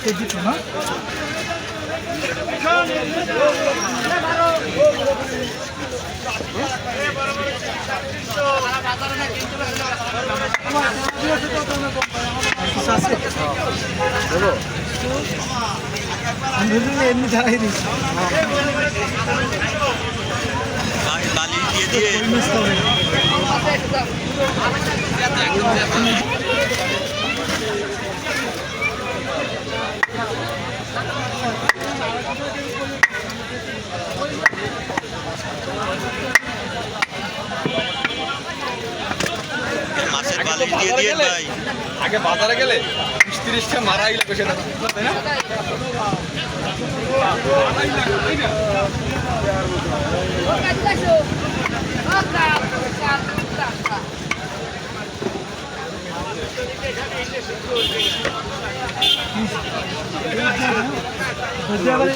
KG তো না এমনি ধারাই দিচ্ছি মাছের বালিশ দিয়ে দিয়ে ভাই আগে বাজারে গেলে 30টা মারাই লাগবে সেটা তাই না বুঝতে পারি